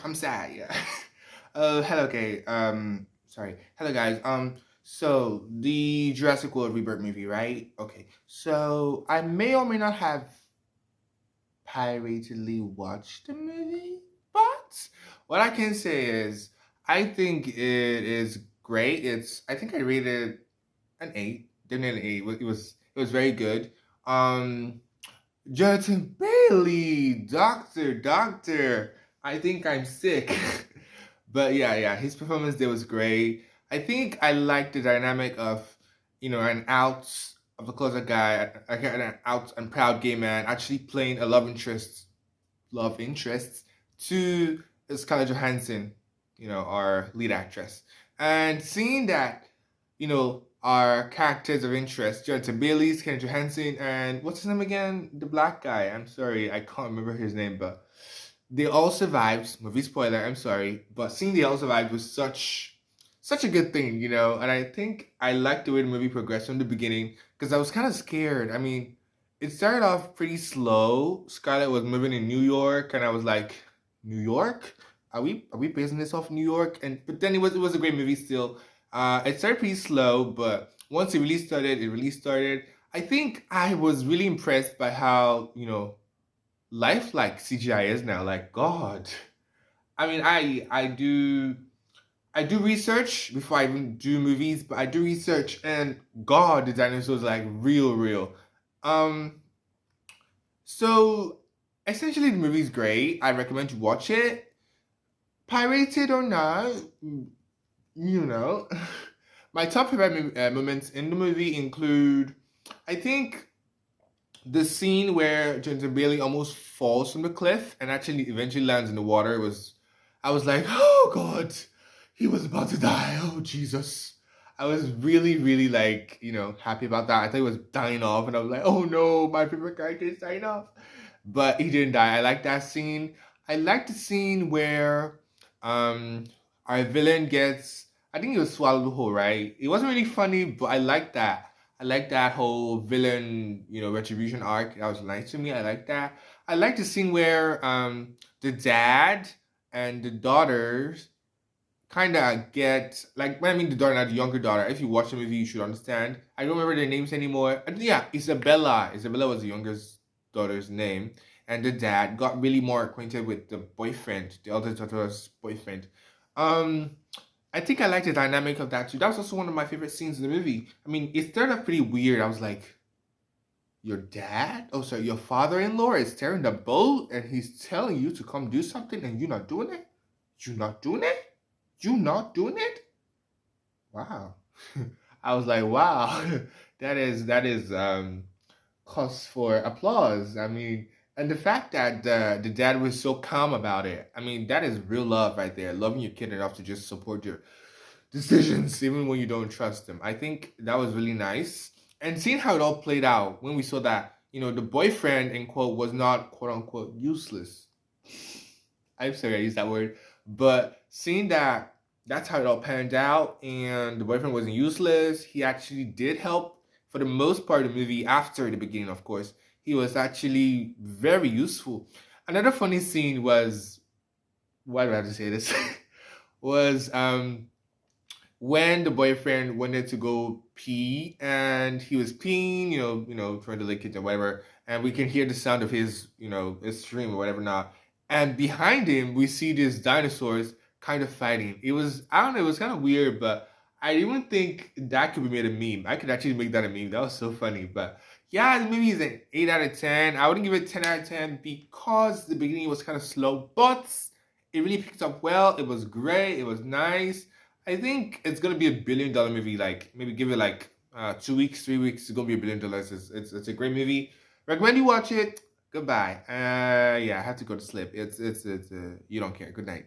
I'm sad. Yeah. Hello, okay. Sorry. Hello, guys. So the Jurassic World Rebirth movie, right? Okay. So I may or may not have piratedly watched the movie, but what I can say is I think it is great. I think I rated an eight. Definitely an eight. It was very good. Um, Jonathan Bailey, doctor. I think I'm sick. But yeah, his performance there was great. I think I liked the dynamic of, an out of the closet guy, an out and proud gay man actually playing a love interest to Scarlett Johansson, our lead actress. And seeing that, our characters of interest, Jonathan Bailey's, Kenneth Johansson, and what's his name again? The black guy. I'm sorry, I can't remember his name, but they all survived. Movie spoiler, I'm sorry. But seeing they all survived was such a good thing, And I think I liked the way the movie progressed from the beginning because I was kind of scared. I mean, it started off pretty slow. Scarlett was moving in New York, and I was like, New York? Are we basing this off New York? And but then it was a great movie still. It started pretty slow, but once it really started, it really started. I think I was really impressed by how lifelike CGI is now. Like God, I mean, I do research before I even do movies, but I do research, and God, the dinosaurs are like real, real. Um, so essentially, the movie's great. I recommend you watch it, pirated or not. You know, my top favorite moments in the movie include, I think, the scene where Jonathan Bailey almost falls from the cliff and actually eventually lands in the water I was like, oh God, he was about to die. Oh Jesus. I was really, really like, happy about that. I thought he was dying off, and I was like, oh no, my favorite character is dying off. But he didn't die. I like that scene. I like the scene where um our villain gets, I think he was swallowed whole, right? It wasn't really funny, but I like that. I like that whole villain, retribution arc. That was nice to me. I like that. I like the scene where the dad and the daughters kind of get, like, when I mean the daughter, not the younger daughter. If you watch the movie, you should understand. I don't remember their names anymore. Yeah, Isabella. Isabella was the youngest daughter's name, and the dad got really more acquainted with the boyfriend, the elder daughter's boyfriend. Um, I think I like the dynamic of that too. That was also one of my favorite scenes in the movie. I mean, it started off pretty weird. I was like, your dad? Oh, sorry, your father-in-law is steering the boat and he's telling you to come do something and you're not doing it? You not doing it? You not doing it? Wow. I was like, wow, that is cause for applause. I mean, and the fact that the dad was so calm about it. I mean, that is real love right there. Loving your kid enough to just support your decisions even when you don't trust them. I think that was really nice. And seeing how it all played out when we saw that, the boyfriend in quote was not quote unquote useless. I'm sorry I used that word. But seeing that that's how it all panned out and the boyfriend wasn't useless, he actually did help for the most part of the movie after the beginning, of course. He was actually very useful. Another funny scene was, why do I have to say this? was when the boyfriend wanted to go pee and he was peeing, trying to lick it or whatever, and we can hear the sound of his stream or whatever now. And behind him, we see these dinosaurs kind of fighting. It was, I don't know, it was kind of weird, but I even think that could be made a meme. I could actually make that a meme. That was so funny. But yeah, the movie is an 8 out of 10. I wouldn't give it 10 out of 10 because the beginning was kind of slow, but it really picked up well. It was great. It was nice. I think it's gonna be $1 billion movie. Like maybe give it like 2 weeks, 3 weeks. It's gonna be $1 billion. It's a great movie. Recommend you watch it. Goodbye. Yeah, I have to go to sleep. It's you don't care. Good night.